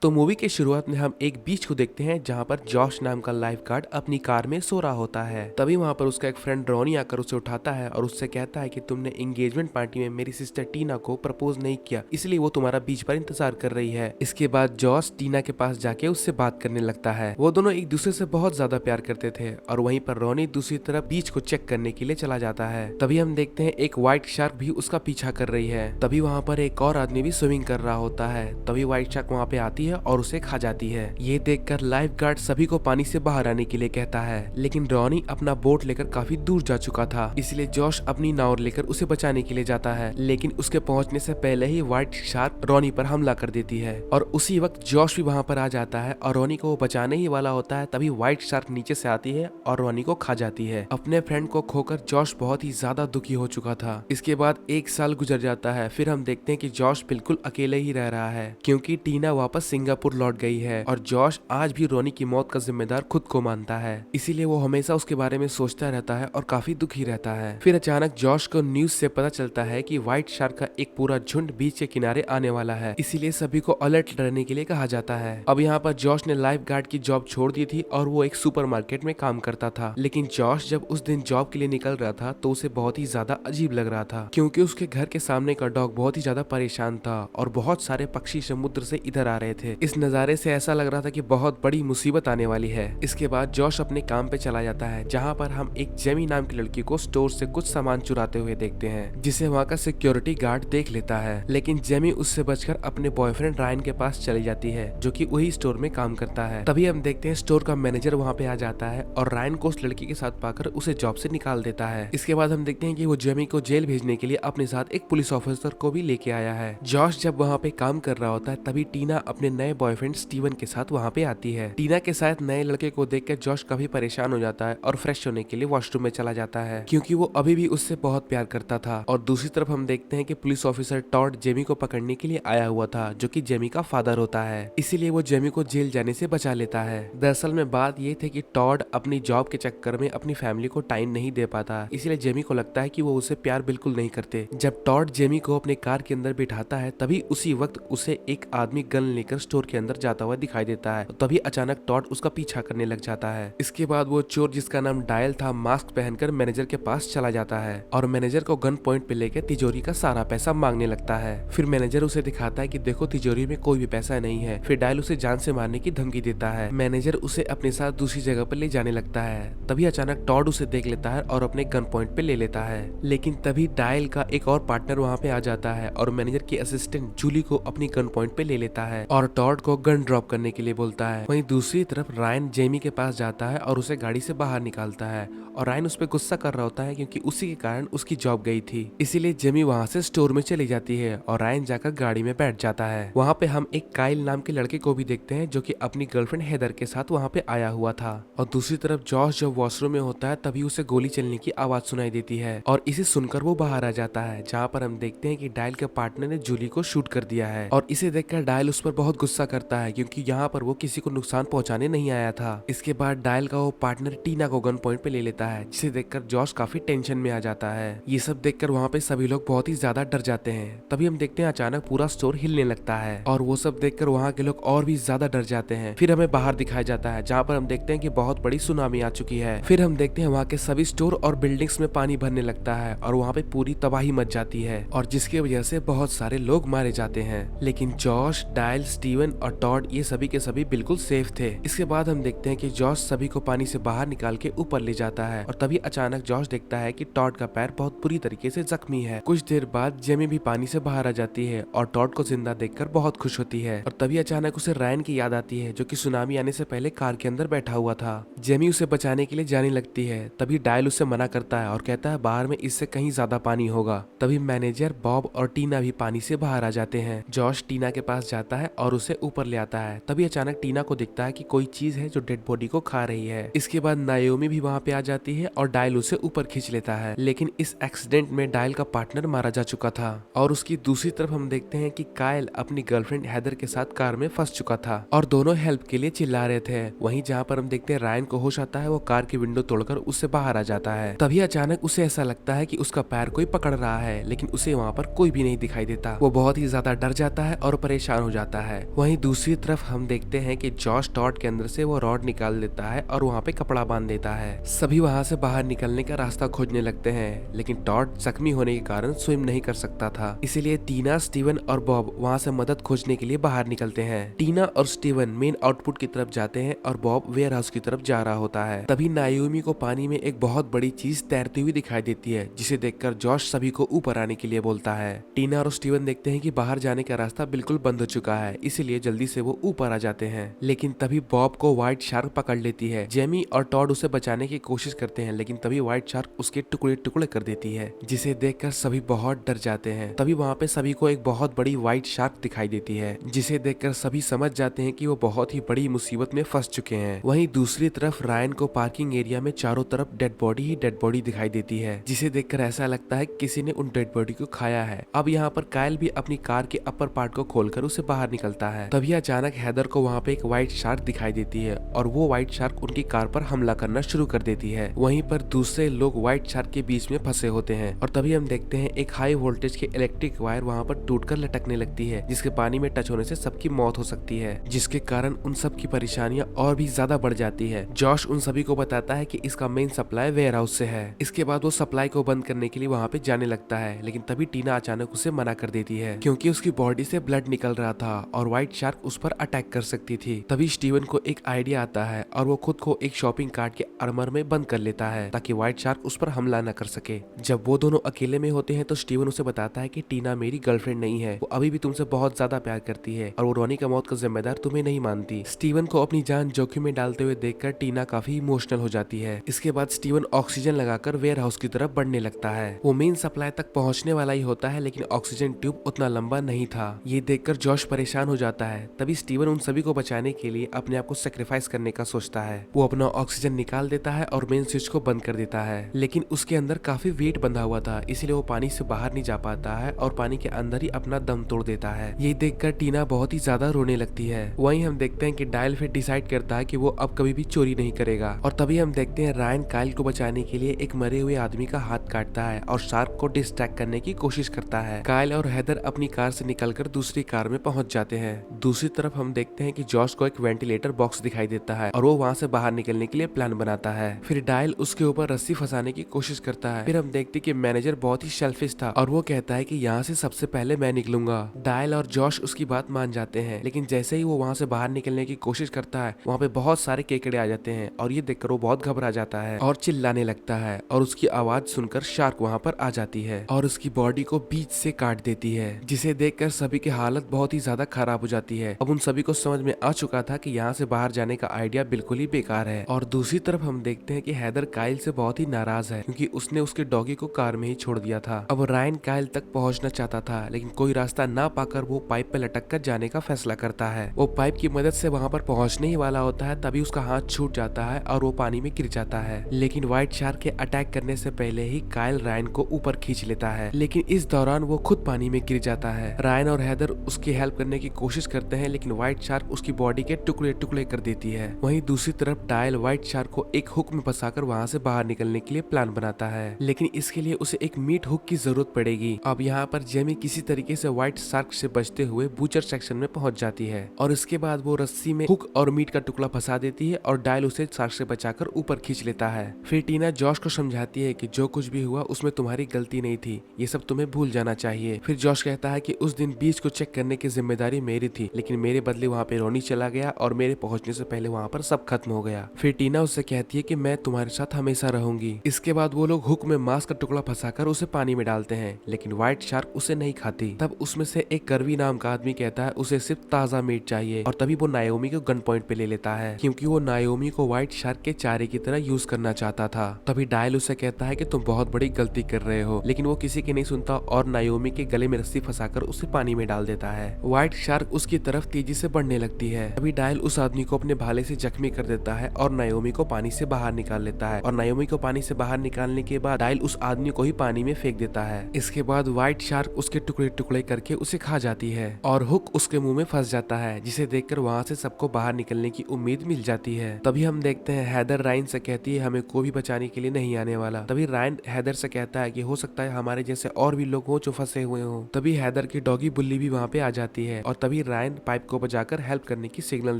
तो मूवी के शुरुआत में हम एक बीच को देखते हैं जहां पर जॉश नाम का लाइफ गार्ड अपनी कार में सो रहा होता है। तभी वहां पर उसका एक फ्रेंड रॉनी आकर उसे उठाता है और उससे कहता है कि तुमने एंगेजमेंट पार्टी में मेरी सिस्टर टीना को प्रपोज नहीं किया, इसलिए वो तुम्हारा बीच पर इंतजार कर रही है। इसके बाद जॉश टीना के पास जाके उससे बात करने लगता है। वो दोनों एक दूसरे से बहुत ज्यादा प्यार करते थे और वहीं पर रॉनी दूसरी तरफ बीच को चेक करने के लिए चला जाता है। तभी हम देखते हैं एक व्हाइट शार्क भी उसका पीछा कर रही है। तभी वहाँ पर एक और आदमी भी स्विमिंग कर रहा होता है। तभी व्हाइट शार्क वहाँ पे आती है और उसे खा जाती है। ये देखकर लाइफ गार्ड सभी को पानी से बाहर आने के लिए कहता है, लेकिन रॉनी अपना बोट लेकर काफी दूर जा चुका था, इसलिए जॉश अपनी नाव लेकर उसे बचाने के लिए जाता है। लेकिन उसके पहुंचने से पहले ही व्हाइट शार्क रॉनी पर हमला कर देती है और उसी वक्त जॉश भी वहां पर आ जाता है और रॉनी को वो बचाने ही वाला होता है। तभी व्हाइट शार्क नीचे से आती है और रॉनी को खा जाती है। अपने फ्रेंड को खोकर जॉश बहुत ही ज्यादा दुखी हो चुका था। इसके बाद एक साल गुजर जाता है। फिर हम देखते हैं कि जॉश बिल्कुल अकेले ही रह रहा है क्योंकि टीना वापस सिंगापुर लौट गई है और जॉश आज भी रोनी की मौत का जिम्मेदार खुद को मानता है, इसीलिए वो हमेशा उसके बारे में सोचता रहता है और काफी दुखी रहता है। फिर अचानक जॉश को न्यूज से पता चलता है कि व्हाइट शार्क का एक पूरा झुंड बीच के किनारे आने वाला है, इसीलिए सभी को अलर्ट रहने के लिए कहा जाता है। अब यहाँ पर जॉश ने लाइफ गार्ड की जॉब छोड़ दी थी और वो एक सुपरमार्केट में काम करता था। लेकिन जॉश जब उस दिन जॉब के लिए निकल रहा था तो उसे बहुत ही ज्यादा अजीब लग रहा था क्योंकि उसके घर के सामने का डॉग बहुत ही ज्यादा परेशान था और बहुत सारे पक्षी समुद्र से इधर आ रहे थे। इस नजारे से ऐसा लग रहा था कि बहुत बड़ी मुसीबत आने वाली है। इसके बाद जॉश अपने काम पे चला जाता है जहाँ पर हम एक जेमी नाम की लड़की को स्टोर से कुछ सामान चुराते हुए देखते हैं, जिसे वहाँ का सिक्योरिटी गार्ड देख लेता है। लेकिन जेमी उससे बचकर अपने बॉयफ्रेंड रायन के पास चली जाती है जो कि वही स्टोर में काम करता है। तभी हम देखते हैं स्टोर का मैनेजर वहाँ पे आ जाता है और रायन को उस लड़की के साथ पाकर उसे जॉब से निकाल देता है। इसके बाद हम देखते हैं कि वो जेमी को जेल भेजने के लिए अपने साथ एक पुलिस ऑफिसर को भी लेके आया है। जॉश जब वहाँ पे काम कर रहा होता है तभी टीना अपने नए बॉयफ्रेंड स्टीवन के साथ वहाँ पे आती है। टीना के साथ नए लड़के को देखकर जॉश काफी परेशान हो जाता है और फ्रेश होने के लिए वॉशरूम में चला जाता है क्योंकि वो अभी भी उससे बहुत प्यार करता था। और दूसरी तरफ हम देखते हैं कि पुलिस ऑफिसर टॉड जेमी को पकड़ने के लिए आया हुआ था जो कि जेमी का फादर होता है, इसीलिए वो जेमी को जेल जाने से बचा लेता है। दरअसल में बात ये थी कि टॉड अपनी जॉब के चक्कर में अपनी फैमिली को टाइम नहीं दे पाता, इसलिए जेमी को लगता है कि वो उसे प्यार बिल्कुल नहीं करते। जब टॉड जेमी को अपने कार के अंदर बिठाता है तभी उसी वक्त उसे एक आदमी गन लेकर स्टोर के अंदर जाता हुआ दिखाई देता है। तभी अचानक टॉड उसका पीछा करने लग जाता है। इसके बाद वो चोर जिसका नाम डायल था मास्क पहनकर मैनेजर के पास चला जाता है और मैनेजर को गन पॉइंट पे लेकर तिजोरी का सारा पैसा मांगने लगता है। फिर मैनेजर उसे दिखाता है कि देखो तिजोरी में कोई भी पैसा नहीं है। फिर डायल उसे जान से मारने की धमकी देता है। मैनेजर उसे अपने साथ दूसरी जगह पर ले जाने लगता है। तभी अचानक टॉड उसे देख लेता है और अपने गन पॉइंट पे ले लेता है। लेकिन तभी डायल का एक और पार्टनर वहाँ पे आ जाता है और मैनेजर की असिस्टेंट जूली को अपनी गन पॉइंट पे ले लेता है और टॉड को गन ड्रॉप करने के लिए बोलता है। वहीं दूसरी तरफ रायन जेमी के पास जाता है और उसे गाड़ी से बाहर निकालता है और रायन उस पर गुस्सा कर रहा होता है क्योंकि उसी के कारण उसकी जॉब गई थी, इसीलिए जेमी वहाँ से स्टोर में चली जाती है और रायन जाकर गाड़ी में बैठ जाता है। वहाँ पे हम एक काइल नाम के लड़के को भी देखते हैं जो कि अपनी गर्लफ्रेंड हेदर के साथ वहाँ पे आया हुआ था। और दूसरी तरफ जॉश जब वॉशरूम में होता है तभी उसे गोली चलने की आवाज सुनाई देती है और इसे सुनकर वो बाहर आ जाता है, जहाँ पर हम देखते हैं कि डायल के पार्टनर ने जूली को शूट कर दिया है और इसे देखकर डायल उस पर बहुत गुस्सा करता है क्योंकि यहाँ पर वो किसी को नुकसान पहुंचाने नहीं आया था। इसके बाद डायल का वो पार्टनर टीना को गन पॉइंट पे ले लेता है, जिसे देखकर जॉश काफी टेंशन में आ जाता है। ये सब देखकर वहाँ पे सभी लोग बहुत ही ज्यादा डर जाते हैं। तभी हम देखते हैं अचानक पूरा स्टोर हिलने लगता है और वो सब देखकर वहाँ के लोग और भी ज्यादा डर जाते हैं। फिर हमें बाहर दिखाया जाता है जहाँ पर हम देखते हैं कि बहुत बड़ी सुनामी आ चुकी है। फिर हम देखते हैं वहाँ के सभी स्टोर और बिल्डिंग्स में पानी भरने लगता है और वहाँ पे पूरी तबाही मच जाती है और जिसकी वजह से बहुत सारे लोग मारे जाते हैं। लेकिन जॉश, डायल, स्टीवन और टॉड ये सभी के सभी बिल्कुल सेफ थे। इसके बाद हम देखते हैं कि जॉश सभी को पानी से बाहर निकाल के ऊपर ले जाता है और तभी अचानक जॉश देखता है कि टॉड का पैर बहुत बुरी तरीके से जख्मी है। कुछ देर बाद जेमी भी पानी से बाहर आ जाती है और टॉड को जिंदा देखकर बहुत खुश होती है और तभी अचानक उसे रायन की याद आती है जो कि सुनामी आने से पहले कार के अंदर बैठा हुआ था। जेमी उसे बचाने के लिए जाने लगती है। तभी डायल उसे मना करता है और कहता है बाहर में इससे कहीं ज्यादा पानी होगा। तभी मैनेजर, बॉब और टीना भी पानी से बाहर आ जाते हैं। जॉश टीना के पास जाता है और उसे ऊपर ले आता है। तभी अचानक टीना को दिखता है कि कोई चीज है जो डेड बॉडी को खा रही है। इसके बाद नायोमी भी वहाँ पे आ जाती है और डायल उसे ऊपर खींच लेता है। लेकिन इस एक्सीडेंट में डायल का पार्टनर मारा जा चुका था और उसकी दूसरी तरफ हम देखते हैं कि कायल अपनी गर्लफ्रेंड हेदर के साथ कार में फंस चुका था और दोनों हेल्प के लिए चिल्ला रहे थे। वहीं जहाँ पर हम देखते हैं रायन को होश आता है, वो कार की विंडो तोड़कर उससे बाहर आ जाता है। तभी अचानक उसे ऐसा लगता है कि उसका पैर कोई पकड़ रहा है, लेकिन उसे वहाँ पर कोई भी नहीं दिखाई देता। वो बहुत ही ज्यादा डर जाता है और परेशान हो जाता है। वहीं दूसरी तरफ हम देखते हैं कि जॉश टॉड के अंदर से वो रॉड निकाल देता है और वहाँ पे कपड़ा बांध देता है। सभी वहाँ से बाहर निकलने का रास्ता खोजने लगते हैं, लेकिन टॉड जख्मी होने के कारण स्विम नहीं कर सकता था। इसीलिए टीना, स्टीवन और बॉब वहाँ से मदद खोजने के लिए बाहर निकलते हैं। टीना और स्टीवन मेन आउटपुट की तरफ जाते हैं और बॉब वेयर हाउस की तरफ जा रहा होता है। तभी नायोमी को पानी में एक बहुत बड़ी चीज तैरती हुई दिखाई देती है, जिसे देखकर जॉश सभी को ऊपर आने के लिए बोलता है। टीना और स्टीवन देखते हैं कि बाहर जाने का रास्ता बिल्कुल बंद हो चुका है, इसीलिए जल्दी से वो ऊपर आ जाते हैं। लेकिन तभी बॉब को व्हाइट शार्क पकड़ लेती है। जेमी और टॉड उसे बचाने की कोशिश करते हैं, लेकिन तभी व्हाइट शार्क उसके टुकड़े टुकड़े कर देती है, जिसे देखकर सभी बहुत डर जाते हैं। तभी वहाँ पे सभी को एक बहुत बड़ी व्हाइट शार्क दिखाई देती है, जिसे देखकर सभी समझ जाते हैं कि वो बहुत ही बड़ी मुसीबत में फंस चुके हैं। वहीं दूसरी तरफ रायन को पार्किंग एरिया में चारों तरफ डेड बॉडी ही डेड बॉडी दिखाई देती है, जिसे देखकर ऐसा लगता है किसी ने उन डेड बॉडी को खाया है। अब यहाँ पर कायल भी अपनी कार के अपर पार्ट को खोलकर उसे बाहर निकलता है। तभी अचानक हैदर को वहाँ पे एक व्हाइट शार्क दिखाई देती है और वो व्हाइट शार्क उनकी कार पर हमला करना शुरू कर देती है। वहीं पर दूसरे लोग व्हाइट शार्क के बीच में फंसे होते हैं और तभी हम देखते हैं एक हाई वोल्टेज के इलेक्ट्रिक वायर वहाँ पर टूटकर लटकने लगती है, जिसके पानी में टच होने से सबकी मौत हो सकती है, जिसके कारण उन सब की परेशानियां और भी ज्यादा बढ़ जाती है। जॉश उन सभी को बताता है कि इसका मेन सप्लाई वेयर हाउस से है। इसके बाद वो सप्लाई को बंद करने के लिए वहाँ पे जाने लगता है, लेकिन तभी टीना अचानक उसे मना कर देती है, क्योंकि उसकी बॉडी से ब्लड निकल रहा था और व्हाइट शार्क उस पर अटैक कर सकती थी। तभी स्टीवन को एक आइडिया आता है और वो खुद को एक शॉपिंग कार्ट के आर्मर में बंद कर लेता है, ताकि व्हाइट शार्क उस पर हमला न कर सके। जब वो दोनों अकेले में होते हैं तो स्टीवन उसे बताता है कि टीना मेरी गर्लफ्रेंड नहीं है, वो अभी भी तुमसे बहुत ज्यादा प्यार करती है और वो रॉनी का मौत का जिम्मेदार तुम्हें नहीं मानती। स्टीवन को अपनी जान जोखिम में डालते हुए देखकर टीना काफी इमोशनल हो जाती है। इसके बाद स्टीवन ऑक्सीजन लगाकर वेयर हाउस की तरफ बढ़ने लगता है। वो मेन सप्लाई तक पहुंचने वाला ही होता है, लेकिन ऑक्सीजन ट्यूब उतना लंबा नहीं था। ये देखकर जॉश परेशान हो जाता है। तभी स्टीवन उन सभी को बचाने के लिए अपने आप को सेक्रीफाइस करने का सोचता है। वो अपना ऑक्सीजन निकाल देता है और मेन स्विच को बंद कर देता है, लेकिन उसके अंदर काफी वेट बंधा हुआ था, इसलिए वो पानी से बाहर नहीं जा पाता है और पानी के अंदर ही अपना दम तोड़ देता है। ये देखकर टीना बहुत ही ज्यादा रोने लगती है। वहीं हम देखते हैं कि डायल फिर डिसाइड करता है कि वो अब कभी भी चोरी नहीं करेगा और तभी हम देखते हैं रायन कायल को बचाने के लिए एक मरे हुए आदमी का हाथ काटता है और शार्क को डिस्ट्रैक्ट करने की कोशिश करता है। कायल और हैदर अपनी कार से निकलकर दूसरी कार में पहुंच जाते हैं। दूसरी तरफ हम देखते हैं कि जॉश को एक वेंटिलेटर बॉक्स दिखाई देता है और वो वहाँ से बाहर निकलने के लिए प्लान बनाता है। फिर डायल उसके ऊपर रस्सी फंसाने की कोशिश करता है। फिर हम देखते हैं कि मैनेजर बहुत ही सेल्फिश था और वो कहता है कि यहाँ से सबसे पहले मैं निकलूंगा। डायल और जॉश उसकी बात मान जाते हैं, लेकिन जैसे ही वो वहाँ से बाहर निकलने की कोशिश करता है, वहाँ पे बहुत सारे केकड़े आ जाते हैं और ये देखकर वो बहुत घबरा जाता है और चिल्लाने लगता है और उसकी आवाज सुनकर शार्क वहाँ पर आ जाती है और उसकी बॉडी को बीच से काट देती है, जिसे देखकर सभी की हालत बहुत ही ज्यादा खराब हो जाती है। अब उन सभी को समझ में आ चुका था कि यहाँ से बाहर जाने का आइडिया बिल्कुल ही बेकार है। और दूसरी तरफ हम देखते हैं कि हैदर कायल से बहुत ही नाराज है, क्योंकि उसने उसके डॉगी को कार में ही छोड़ दिया था। अब रायन कायल तक पहुंचना चाहता था, लेकिन कोई रास्ता ना पाकर वो पाइप पे लटक कर जाने का फैसला करता है। वो पाइप की मदद से वहाँ पर पहुंचने ही वाला होता है, तभी उसका हाथ छूट जाता है और वो पानी में गिर जाता है। लेकिन व्हाइट शार्क के अटैक करने से पहले ही कायल रायन को ऊपर खींच लेता है, लेकिन इस दौरान वो खुद पानी में गिर जाता है। रायन और हैदर उसकी हेल्प करने की कोशिश करते हैं, लेकिन व्हाइट शार्क उसकी बॉडी के टुकड़े टुकड़े कर देती है। वहीं दूसरी तरफ डायल व्हाइट शार्क को एक हुक में फंसाकर वहाँ से बाहर निकलने के लिए प्लान बनाता है, लेकिन इसके लिए उसे एक मीट हुक की जरूरत पड़ेगी। अब यहाँ पर जेमी किसी तरीके से व्हाइट शार्क से बचते हुए बूचर सेक्शन में पहुंच जाती है और इसके बाद वो रस्सी में हुक और मीट का टुकड़ा फंसा देती है और डायल उसे शार्क से बचाकर ऊपर खींच लेता है। फिर टीना जॉश को समझाती है कि जो कुछ भी हुआ उसमें तुम्हारी गलती नहीं थी, ये सब तुम्हें भूल जाना चाहिए। फिर जॉश कहता है कि उस दिन बीच को चेक करने की जिम्मेदारी मेरी थी, लेकिन मेरे बदले वहाँ पे रोनी चला गया और मेरे पहुंचने से पहले वहाँ पर सब खत्म हो गया। फिर टीना उससे कहती है कि मैं तुम्हारे साथ हमेशा रहूंगी। इसके बाद वो लोग हुक में मांस का टुकड़ा फंसाकर उसे पानी में डालते हैं, लेकिन व्हाइट शार्क उसे नहीं खाती। तब उसमें से एक करवी नाम का आदमी कहता है उसे सिर्फ ताजा मीट चाहिए और तभी वो नायोमी को गन पॉइंट पे ले लेता है, क्योंकि वो नायोमी को व्हाइट शार्क के चारे की तरह यूज करना चाहता था। तभी डायल उसे कहता है कि तुम बहुत बड़ी गलती कर रहे हो, लेकिन वो किसी की नहीं सुनता और नायोमी के गले में रस्सी फंसाकर उसे पानी में डाल देता है। व्हाइट शार्क उसकी तरफ तेजी से बढ़ने लगती है। तभी डायल उस आदमी को अपने भाले से जख्मी कर देता है और नायोमी को पानी से बाहर निकाल लेता है और नायोमी को पानी से बाहर निकालने के बाद डायल उस आदमी को ही पानी में फेंक देता है। इसके बाद व्हाइट शार्क उसके टुकड़े टुकड़े करके उसे खा जाती है और हुक उसके मुंह में फंस जाता है, जिसे देखकर वहाँ से सबको बाहर निकलने की उम्मीद मिल जाती है। तभी हम देखते हैं हैदर रायन से कहती है हमें कोई भी बचाने के लिए नहीं आने वाला। तभी रायन हैदर से कहता है कि हो सकता है हमारे जैसे और भी लोग हो जो फंसे हुए हो। तभी हैदर की डॉगी बुल्ली भी वहाँ पे आ जाती है और तभी तभी रायन पाइप को बजाकर हेल्प करने की सिग्नल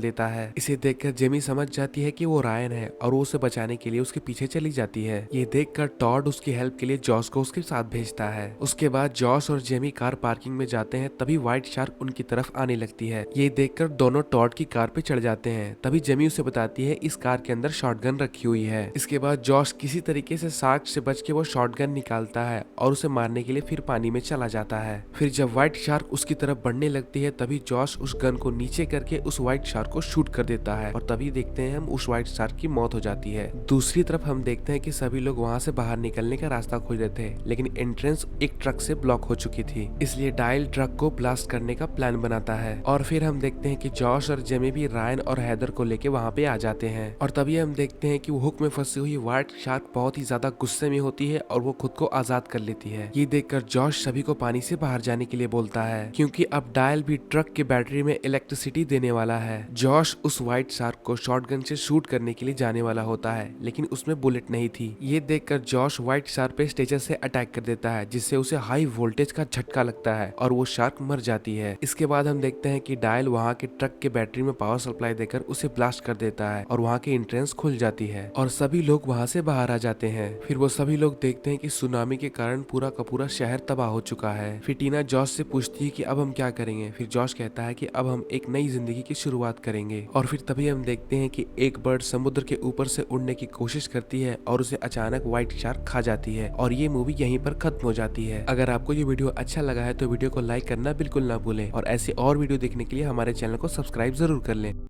देता है। इसे देखकर जेमी समझ जाती है कि वो रायन है और वो उसे बचाने के लिए उसके पीछे चली जाती है। ये देखकर टॉड उसकी हेल्प के लिए जॉश को उसके साथ भेजता है। उसके बाद जॉश और जेमी कार पार्किंग में जाते हैं, तभी व्हाइट शार्क उनकी तरफ आने लगती है। ये देखकर दोनों टॉड की कार पे चढ़ जाते हैं। तभी जेमी उसे बताती है इस कार के अंदर शॉटगन रखी हुई है। इसके बाद जॉश किसी तरीके से शार्क से बच के वो शॉटगन निकालता है और उसे मारने के लिए फिर पानी में चला जाता है। फिर जब व्हाइट शार्क उसकी तरफ बढ़ने लगती है तभी जॉश उस गन को नीचे करके उस व्हाइट शार्क को शूट कर देता है और तभी देखते हैं हम उस व्हाइट शार्क की मौत हो जाती है। दूसरी तरफ हम देखते हैं कि सभी लोग वहां से बाहर निकलने का रास्ता खोज रहे थे, लेकिन एंट्रेंस एक ट्रक से ब्लॉक हो चुकी थी, इसलिए डायल ट्रक को ब्लास्ट करने का प्लान बनाता है। और फिर हम देखते हैं कि जॉश और जेमी भी रायन और हैदर को लेके वहाँ पे आ जाते हैं और तभी हम देखते हैं कि वो हुक में फंसी हुई व्हाइट शार्क बहुत ही ज्यादा गुस्से में होती है और वो खुद को आजाद कर लेती है। ये देखकर जॉश सभी को पानी से बाहर जाने के लिए बोलता है, क्योंकि अब डायल भी ट्रक के बैटरी में इलेक्ट्रिसिटी देने वाला है। जॉश उस व्हाइट शार्क को शॉटगन से शूट करने के लिए जाने वाला होता है, लेकिन उसमें बुलेट नहीं थी। ये देखकर जॉश व्हाइट शार्क पे स्टेचर से अटैक कर देता है, जिससे उसे हाई वोल्टेज का झटका लगता है और वो शार्क मर जाती है। इसके बाद हम देखते हैं कि डायल वहाँ के ट्रक के बैटरी में पावर सप्लाई देकर उसे ब्लास्ट कर देता है और वहाँ की एंट्रेंस खुल जाती है और सभी लोग वहाँ से बाहर आ जाते हैं। फिर वो सभी लोग देखते हैं कि सुनामी के कारण पूरा का पूरा शहर तबाह हो चुका है। फिर टीना जॉश से पूछती है कि अब हम क्या करेंगे। फिर जॉश कहता है कि अब हम एक नई जिंदगी की शुरुआत करेंगे। और फिर तभी हम देखते हैं कि एक बर्ड समुद्र के ऊपर से उड़ने की कोशिश करती है और उसे अचानक व्हाइट शार्क खा जाती है और ये मूवी यहीं पर खत्म हो जाती है। अगर आपको ये वीडियो अच्छा लगा है तो वीडियो को लाइक करना बिल्कुल ना भूलें और ऐसे और वीडियो देखने के लिए हमारे चैनल को सब्सक्राइब जरूर कर लें।